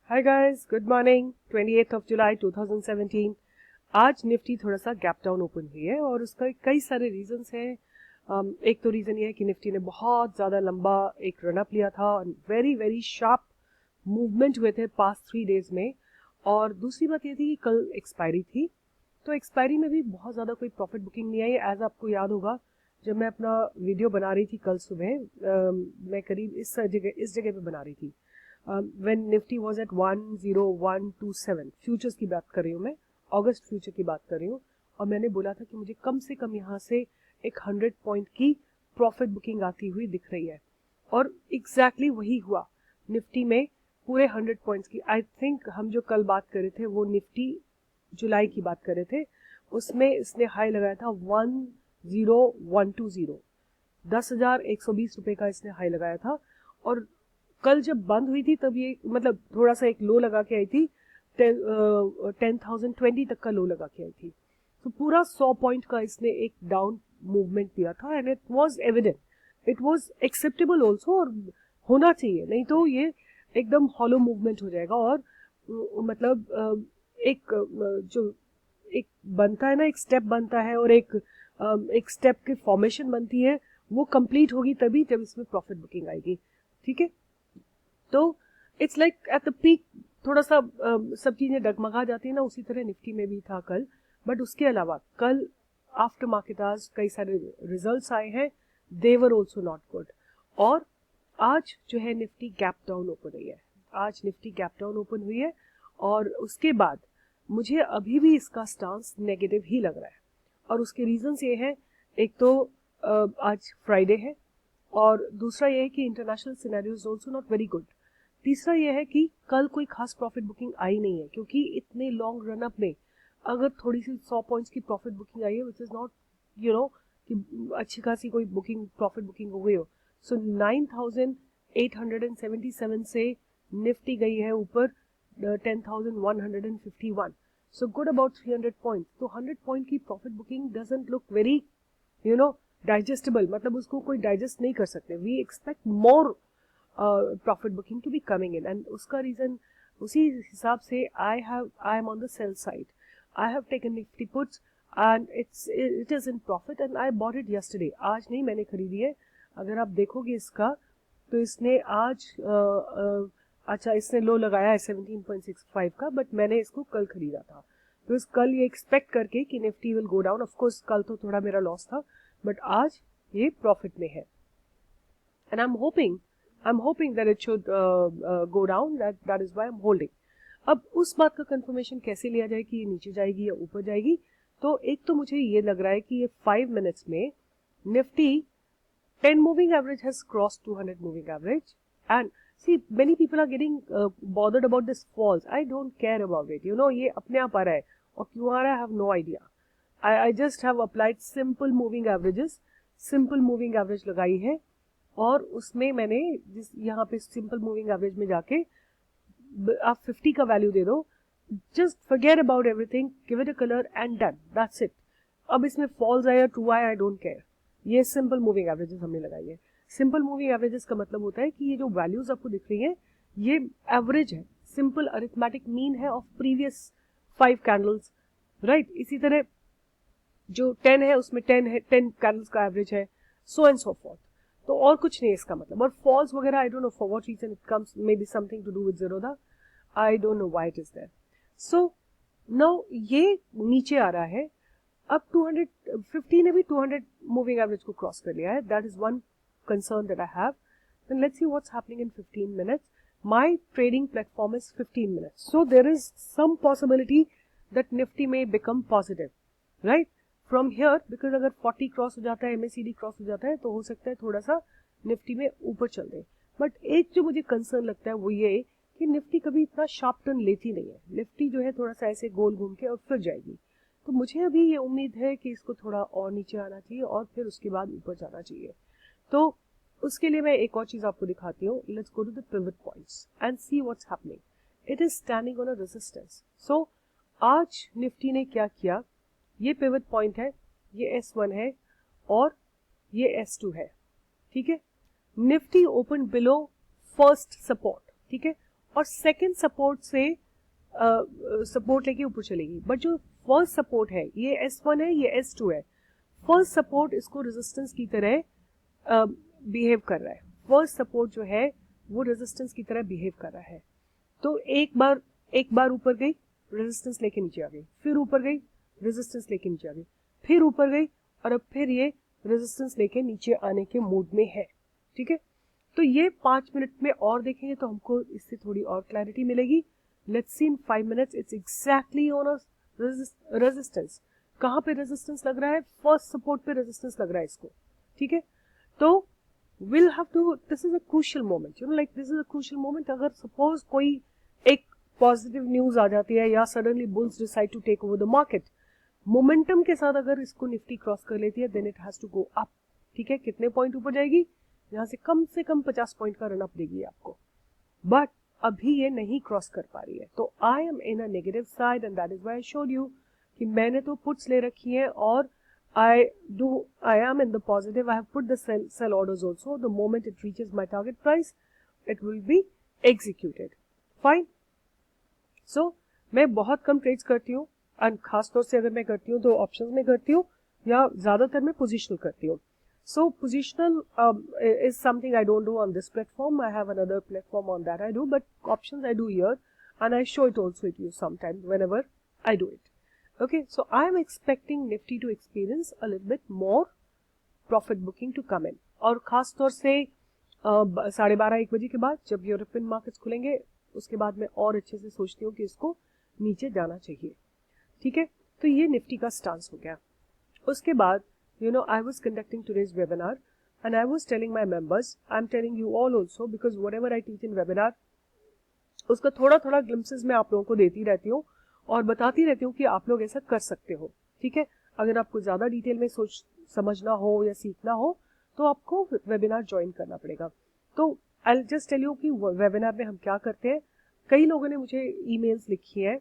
Hi guys, good morning. 28 of July 2017। आज Nifty थोड़ा सा गैप डाउन ओपन हुई है और उसका कई सारे रीजंस हैं। एक तो रीज़न ये है कि निफ्टी ने बहुत ज़्यादा लंबा एक रन अप लिया था, वेरी वेरी शार्प मूवमेंट हुए थे पास्ट 3 डेज में। और दूसरी बात ये थी कि कल एक्सपायरी थी, तो एक्सपायरी में भी बहुत ज़्यादा कोई प्रॉफिट बुकिंग नहीं आई। एज आपको याद होगा, जब मैं अपना वीडियो बना रही थी कल सुबह, मैं करीब इस जगह पे बना रही थी when Nifty was at 10127। Futures की बात कर रही हूँ मैं, अगस्त फ्यूचर की बात कर रही हूँ। और मैंने बोला था कि मुझे कम से कम यहाँ से एक 100 पॉइंट की प्रॉफिट बुकिंग आती हुई दिख रही है, और एग्जैक्टली वही हुआ। निफ्टी में पूरे 100 पॉइंट्स की, आई थिंक हम जो कल बात कर रहे थे वो निफ्टी जुलाई की बात कर रहे थे, उसमें इसने हाई लगाया था 10120, 10,120 रुपए का इसने हाई लगाया था। और कल जब बंद हुई थी तब ये मतलब थोड़ा सा एक लो लगा के आई थी, 10,020 तक का लो लगा के आई थी। तो पूरा 100 पॉइंट का इसने एक डाउन मूवमेंट दिया था, and it was evident, it was acceptable also, और होना चाहिए, नहीं तो ये एकदम हॉलो मूवमेंट हो जाएगा। और मतलब जो एक बनता है ना, एक स्टेप बनता है और एक स्टेप की फॉर्मेशन बनती है, वो कंप्लीट होगी तभी जब इसमें प्रॉफिट बुकिंग आएगी। ठीक है, तो it's like at the peak थोड़ा सा सब चीजें डगमगा जाती है ना, उसी तरह निफ्टी में भी था कल। बट उसके अलावा कल आफ्टर मार्केट आज कई सारे रिजल्ट्स आए हैं, दे वर ऑल्सो नॉट गुड। और आज जो है निफ्टी गैप डाउन ओपन हुई है, आज निफ्टी गैप डाउन ओपन हुई है। और उसके बाद मुझे अभी भी इसका स्टांस नेगेटिव ही लग रहा है, और उसके रीजंस ये हैं, एक तो आज फ्राइडे है, और दूसरा ये है कि international scenario is also not very good. तीसरा ये है कि कल कोई खास प्रॉफिट बुकिंग आई नहीं है, क्योंकि इतने लॉन्ग रन अप में अगर थोड़ी सी 100 पॉइंट्स की प्रॉफिट बुकिंग आई है, विच इज नॉट कि अच्छी खासी कोई बुकिंग प्रॉफिट बुकिंग हो गई हो। सो 9,877 से निफ्टी गई है ऊपर 10,151, सो गुड अबाउट 300 पॉइंट। तो 100 पॉइंट की profit booking doesn't look very digestible, मतलब उसको कोई डाइजेस्ट नहीं कर सकते। We expect more profit booking to be coming in, and उसका रीजन उसी हिसाब से I am on the sell side. I have taken Nifty puts and it is in profit, and I bought it yesterday. आज नहीं मैंने खरीदी है, अगर आप देखोगे इसका तो इसने आज अच्छा इसने लो लगाया है 17.65 का, बट मैंने इसको कल खरीदा था। तो इस कल ये एक्सपेक्ट करके कि Nifty will go down, of course कल तो थोड़ा मेरा लॉस था, बट आज ये प्रॉफिट में है, and I am hoping that it should go down, that is why I am holding. अब उस बात का कंफर्मेशन कैसे लिया जाए कि ये नीचे जाएगी या ऊपर जाएगी? तो एक तो मुझे ये लग रहा है कि ये 5 मिनट्स में Nifty 10 moving average has crossed 200 moving average, and see many people are getting bothered about this falls. I don't care about it, ये अपने आप आ रहा है, और क्यों आ रहा है I have no idea. I just have applied simple moving averages, simple moving average लगाई है, और उसमें मैंने जिस यहाँ पे सिंपल मूविंग एवरेज में जाके आप 50 का वैल्यू दे दो, just forget about everything, give it a colour and done, that's it. अब इसमें फॉल्स आए या ट्रू आए, आई डोंट केयर। ये सिंपल मूविंग एवरेजेस हमने लगाई है। सिंपल मूविंग एवरेजेस का मतलब होता है कि ये जो वैल्यूज आपको दिख रही हैं ये एवरेज है, सिंपल अरिथमेटिक मीन है ऑफ प्रीवियस 5 कैंडल्स, राइट। इसी तरह जो 10 है उसमें 10 है, 10 कैंडल्स का एवरेज है, सो एंड सो फोर्थ। तो और कुछ नहीं इसका मतलब। और फॉल्स वगैरह I don't know for what reason it comes, maybe something to do with Zerodha, I don't know why it is there. So now ये नीचे आ रहा है। अब 250 ने भी 200 मूविंग एवरेज को क्रॉस कर लिया है, that is one concern that I have. Then let's see what's happening in 15 minutes. My trading platform is 15 minutes. So there is some possibility that Nifty may become positive, right? From here, because अगर 40 cross हो जाता है, MACD cross हो जाता है, तो हो सकता है थोड़ा सा निफ्टी में ऊपर चल दे। बट एक जो मुझे कंसर्न लगता है वो ये कि निफ्टी कभी इतना शार्प टर्न लेती नहीं है। निफ्टी जो है थोड़ा सा ऐसे गोल घूम के और फिर जाएगी। तो मुझे अभी ये उम्मीद है कि इसको थोड़ा और नीचे आना चाहिए और फिर उसके बाद ऊपर जाना चाहिए। तो उसके लिए मैं एक और चीज आपको दिखाती हूँ। Let's go to the pivot points and see what's happening. It is standing on a resistance. So आज निफ्टी ने क्या किया, ये पिवट पॉइंट है, ये S1 है और ये S2 है, ठीक है। Nifty open below first support, ठीक है, और सेकंड सपोर्ट से सपोर्ट लेके ऊपर चलेगी, बट जो फर्स्ट सपोर्ट है ये S1 है, ये S2 है। फर्स्ट सपोर्ट इसको रेजिस्टेंस की तरह बिहेव कर रहा है, फर्स्ट सपोर्ट जो है वो रेजिस्टेंस की तरह बिहेव कर रहा है। तो एक बार ऊपर गई, रेजिस्टेंस लेके नीचे आ गई, फिर ऊपर गई, रेजिस्टेंस लेके नीचे आ गई, फिर ऊपर गई, और अब फिर ये रेजिस्टेंस लेके नीचे आने के मूड में है। ठीक है, तो ये 5 मिनट में और देखेंगे तो हमको इससे थोड़ी और क्लैरिटी मिलेगी। Let's see in 5 minutes it's exactly on a resistance. कहाँ पे रेजिस्टेंस लग रहा है? फर्स्ट सपोर्ट पे रेजिस्टेंस लग रहा है इसको। ठीक है, तो we'll have to, this is a crucial moment, you know, like this is a crucial moment। अगर suppose कोई एक पॉजिटिव न्यूज आ जाती है या suddenly bulls decide to take over the market, momentum के साथ अगर इसको निफ्टी क्रॉस कर लेती है then it has to go up. ठीक है, कितने पॉइंट ऊपर जाएगी? यहाँ से कम 50 पॉइंट का रन अप देगी आपको, बट अभी ये नहीं क्रॉस कर पा रही है। तो I am in a negative side and that is why I showed you कि मैंने तो पुट्स ले रखी है और I am in the positive. I have put the sell orders also. The moment it reaches my target price, it will be executed. Fine. So मैं बहुत कम trades करती हूँ, और खासतौर से अगर मैं करती हूँ तो ऑप्शंस में करती हूँ, या ज्यादातर मैं पोजिशनल करती हूँ। So positional is something I don't do on this platform. I have another platform on that I do, but options I do here, and I show it also to you sometime whenever I do it. Okay, so I am expecting Nifty to experience a little bit more profit booking to come in, और खास तौर से 12:30-1 बजे के बाद जब European markets खुलेंगे उसके बाद मैं और अच्छे से सोचती हूँ कि इसको नीचे जाना चाहिए। ठीक है, तो ये निफ्टी का स्टांस हो गया। उसके बाद I was conducting today's webinar and I was telling my members, I'm telling you all also, because whatever I teach in webinar उसका थोड़ा थोड़ा ग्लिम्पसेस मैं आप लोगों को देती रहती हूँ और बताती रहती हूँ कि आप लोग ऐसा कर सकते हो। ठीक है, अगर आपको ज़्यादा डिटेल में समझना हो या सीखना हो तो आपको वेबिनार ज्वाइन करना पड़ेगा। तो आई जस्ट टेल यू कि वेबिनार में हम क्या करते हैं। कई लोगों ने मुझे ईमेल्स लिखी है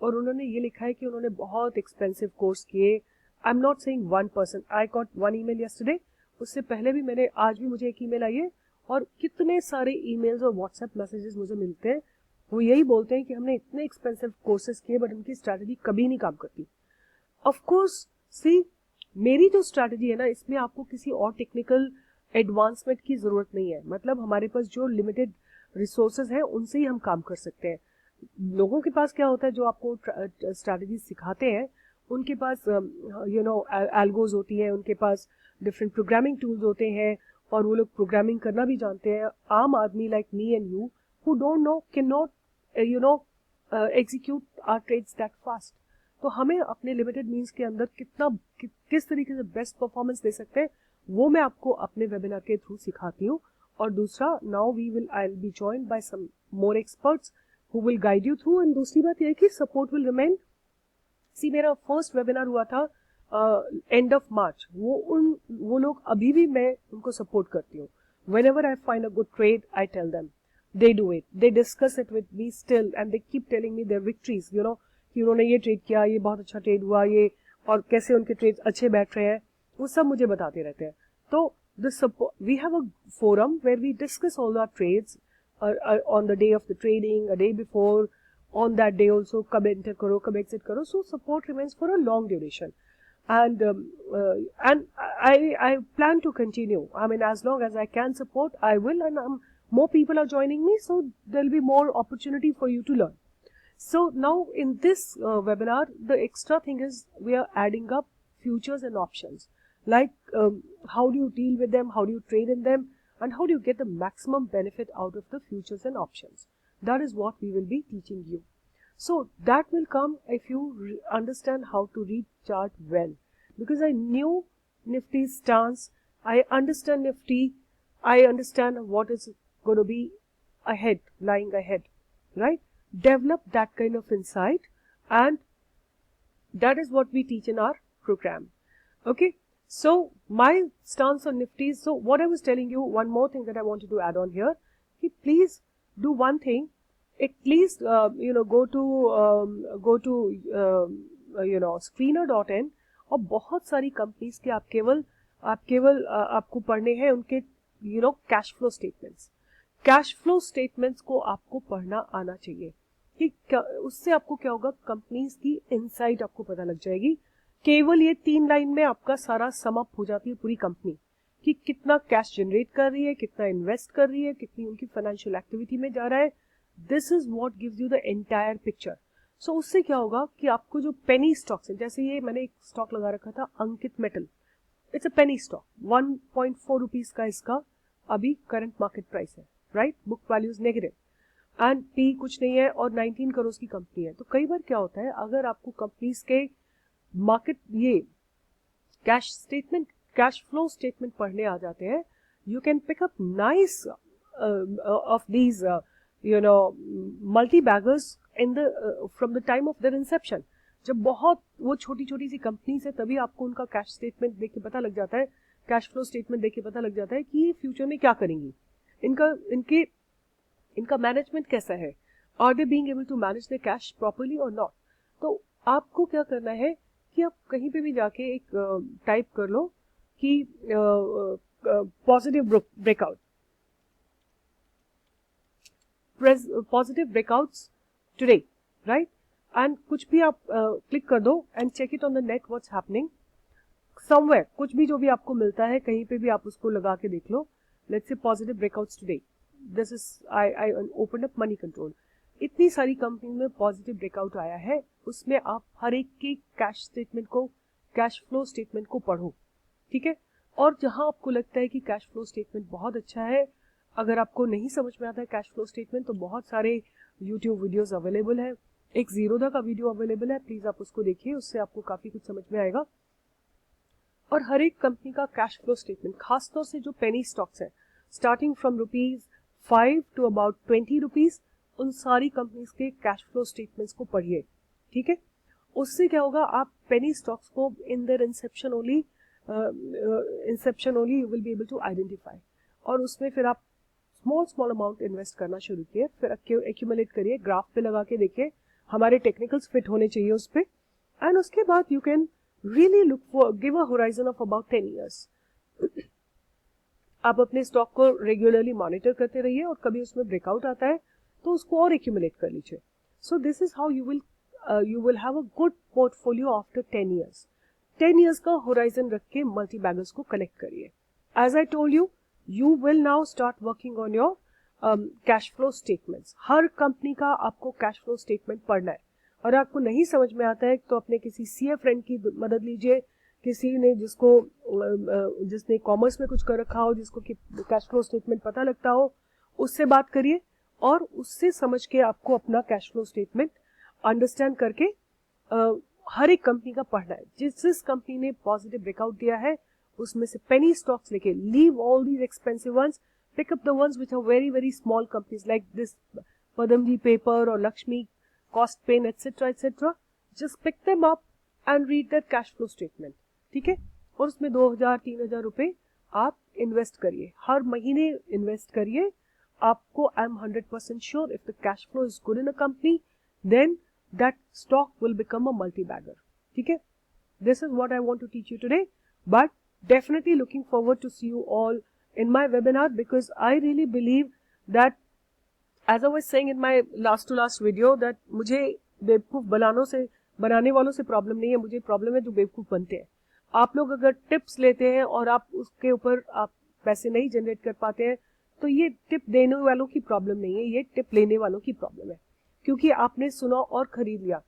और उन्होंने ये लिखा है कि उन्होंने बहुत एक्सपेंसिव कोर्स किए। I am not saying 1 person, I got 1 email yesterday, उससे पहले भी आज भी मुझे एक ईमेल आई है, और कितने सारे ईमेल्स और व्हाट्सएप मैसेजेस मुझे मिलते हैं। वो यही बोलते हैं कि हमने इतने एक्सपेंसिव कोर्सेज किए बट उनकी स्ट्रैटेजी कभी नहीं काम करती। ऑफ कोर्स सी, मेरी जो स्ट्रैटेजी है ना, इसमें आपको किसी और टेक्निकल एडवांसमेंट की जरूरत नहीं है। मतलब हमारे पास जो लिमिटेड रिसोर्सेज हैं उनसे ही हम काम कर सकते हैं। लोगों के पास क्या होता है, जो आपको स्ट्रैटेजी सिखाते हैं उनके पास एल्गोज होती है, उनके पास डिफरेंट प्रोग्रामिंग टूल्स होते हैं और वो लोग प्रोग्रामिंग करना भी जानते हैं। आम आदमी like me and you who don't know cannot execute our trades that fast। तो हमें अपने लिमिटेड मीन्स के अंदर किस तरीके से बेस्ट परफॉर्मेंस दे सकते हैं वो मैं आपको अपने वेबिनार के थ्रू सिखाती हूँ। और दूसरा, now I will be joined by some more experts who will guide you through. And दूसरी बात यह है कि सपोर्ट विल रिमेन। सी, मेरा फर्स्ट वेबिनार हुआ था एंड ऑफ मार्च, वो लोग अभी भी मैं उनको सपोर्ट करती हूँ। whenever I find a good trade I tell them, they do it, they discuss it with me still and they keep telling me their victories, कि उन्होंने ये ट्रेड किया, ये बहुत अच्छा ट्रेड हुआ, ये और कैसे उनके ट्रेड्स अच्छे बैठ रहे हैं, वो सब मुझे बताते रहते हैं। तो we have a forum where we discuss all our trades on the day of the trading, a day before, on that day also, कब एंटर करो कब एग्जिट करो। so support remains for a long duration, and I plan to continue. I mean, as long as I can support, I will, and more people are joining me, so there'll be more opportunity for you to learn. So now in this webinar, the extra thing is we are adding up futures and options, like how do you deal with them, how do you trade in them, and how do you get the maximum benefit out of the futures and options. That is what we will be teaching you. So that will come if you understand how to read chart well, because I knew Nifty's stance, I understand Nifty, I understand what is going to be ahead, lying ahead, right? Develop that kind of insight, and that is what we teach in our program. Okay, so my stance on Nifty is, so what I was telling you, one more thing that I wanted to add on here, please do one thing, at least go to screener.in, और बहुत सारी companies के आपको पढ़ने हैं उनके cash flow statements. Cash flow statements को आपको पढ़ना आना चाहिए कि उससे आपको क्या होगा, कंपनीज की इनसाइट आपको पता लग जाएगी। केवल ये 3 लाइन में आपका सारा सम अप हो जाती है पूरी कंपनी कि कितना कैश जनरेट कर रही है, कितना इन्वेस्ट कर रही है, कितनी उनकी फाइनेंशियल एक्टिविटी में जा रहा है। This is what gives you the entire picture. So उससे क्या होगा कि आपको जो पेनी स्टॉक्स है, जैसे ये मैंने एक स्टॉक लगा रखा था Ankit metal, it's a penny stock, 1.4 rupees का इसका अभी करंट मार्केट प्राइस है, right, book values negative and P कुछ नहीं है और 19 करोड़ की कंपनी है। तो कई बार क्या होता है, अगर आपको कंपनीज के मार्केट ये cash statement, cash flow statement पढ़ने आ जाते हैं, you can pick up nice of these multi baggers in the from the time of their inception. जब बहुत वो छोटी छोटी सी कंपनीज है तभी आपको उनका कैश स्टेटमेंट देख के पता लग जाता है, कैश फ्लो स्टेटमेंट देख के पता लग जाता है कि ये फ्यूचर में क्या करेंगी, इनका मैनेजमेंट कैसा है, are they being able to manage the cash properly और नॉट। तो आपको क्या करना है कि आप कहीं पे भी जाके एक टाइप कर लो कि positive breakout, positive breakouts today, right, and कुछ भी आप क्लिक कर दो and check it on the net what's happening somewhere, कुछ भी जो भी आपको मिलता है कहीं पे भी आप उसको लगा के देख लो। Let's see positive breakouts today, this is I open up Moneycontrol, इतनी सारी कंपनी में पॉजिटिव ब्रेकआउट आया है, उसमें आप हर एक के कैश स्टेटमेंट को, कैश फ्लो स्टेटमेंट को पढ़ो, ठीक है। और जहां आपको लगता है कि कैश फ्लो स्टेटमेंट बहुत अच्छा है, अगर आपको नहीं समझ में आता है कैश फ्लो स्टेटमेंट, तो बहुत सारे यूट्यूब वीडियोस अवेलेबल है, एक जीरोधा का वीडियो अवेलेबल है, प्लीज आप उसको देखिए, उससे आपको काफी कुछ समझ में आएगा। और हर एक कंपनी का कैश फ्लो स्टेटमेंट, खासतौर से जो पेनी स्टॉक्स है, starting from ₹5 to about 20 rupees, उन सारी कंपनीज के कैश फ्लो स्टेटमेंट्स को पढ़िए, ठीक है। उससे क्या होगा, आप पेनी स्टॉक्स को in their inception only you will be able to identify, और उसमें फिर आप स्मॉल अमाउंट इन्वेस्ट करना शुरू किए, फिर एक्यूमुलेट करिए, ग्राफ पे लगा के देखिए, हमारे टेक्निकल्स फिट होने चाहिए उस पे, एंड उसके बाद you can really look for, give a horizon of about 10 years। आप अपने स्टॉक को रेगुलरली मॉनिटर करते रहिए और कभी उसमें ब्रेकआउट आता है तो उसको और एक्यूमुलेट कर लीजिए। So this is how you will have a good portfolio after 10 years। 10 years का होराइजन रख के मल्टी बैगर्स को कलेक्ट करिए। As I told you, you will now start working on your cash flow statements। Her company का आपको cash flow statement पढ़ना है, और आपको नहीं समझ में आता है तो अपने किसी सीए फ्रेंड की मदद लीजिए, किसी ने जिसने कॉमर्स में कुछ कर रखा हो, जिसको कैश फ्लो स्टेटमेंट पता लगता हो, उससे बात करिए और उससे समझ के आपको अपना कैश फ्लो स्टेटमेंट अंडरस्टैंड करके हर एक कंपनी का पढ़ना है। जिस कंपनी ने पॉजिटिव ब्रेकआउट दिया है उसमें से पेनी स्टॉक्स लेके, leave all these expensive ones, pick up the ones which are very very small companies like this Padamji paper और Lakshmi cost pen etcetera etcetera. Just pick them up and read that cash flow statement, ठीक है। और उसमें 2,000-3,000 रुपए आप invest करिए, हर महीने invest करिए। आपको I am 100% sure if the cash flow is good in a company, then that stock will become a multi bagger, ठीक है। This is what I want to teach you today, but definitely looking forward to see you all in my webinar, because I really believe that, as I was saying in my last to last video, that मुझे बेवकूफ बनाने वालों से problem नहीं है, मुझे problem है जो बेवकूफ बनते हैं। आप लोग अगर टिप्स लेते हैं और आप उसके ऊपर आप पैसे नहीं जनरेट कर पाते हैं, तो ये टिप देने वालों की प्रॉब्लम नहीं है, ये टिप लेने वालों की प्रॉब्लम है, क्योंकि आपने सुना और खरीद लिया।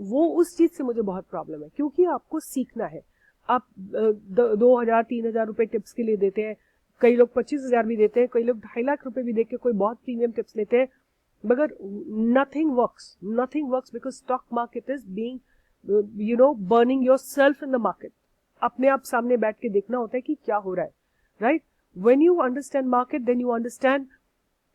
वो उस चीज से मुझे बहुत प्रॉब्लम है, क्योंकि आपको सीखना है। आप 2,000-3,000 रुपए टिप्स के लिए देते हैं, कई लोग 25,000 भी देते हैं, कई लोग 2.5 लाख रुपए भी देके कोई बहुत प्रीमियम टिप्स लेते हैं, मगर nothing works because stock market is being burning your self in the market. अपने आप सामने बैठ के देखना होता है कि क्या हो रहा है, right. When you understand market, then you understand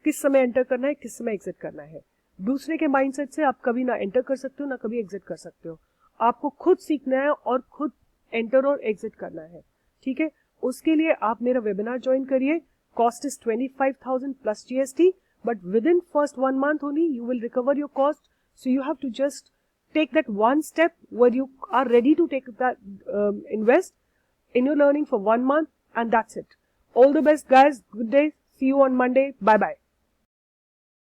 किस समय एंटर करना है, किस समय एग्जिट करना है। दूसरे के माइंडसेट से आप कभी ना एंटर कर सकते हो, ना कभी एग्जिट कर सकते हो। आपको खुद सीखना है और खुद एंटर और एग्जिट करना है, ठीक है। उसके लिए आप मेरा वेबिनार ज्वाइन करिए। Cost is 25,000 plus GST, but within first 1 month only you will recover your cost. So you have to just take that one step where you are ready to take that invest in your learning for 1 month, and that's it. All the best, guys. Good day. See you on Monday. Bye bye.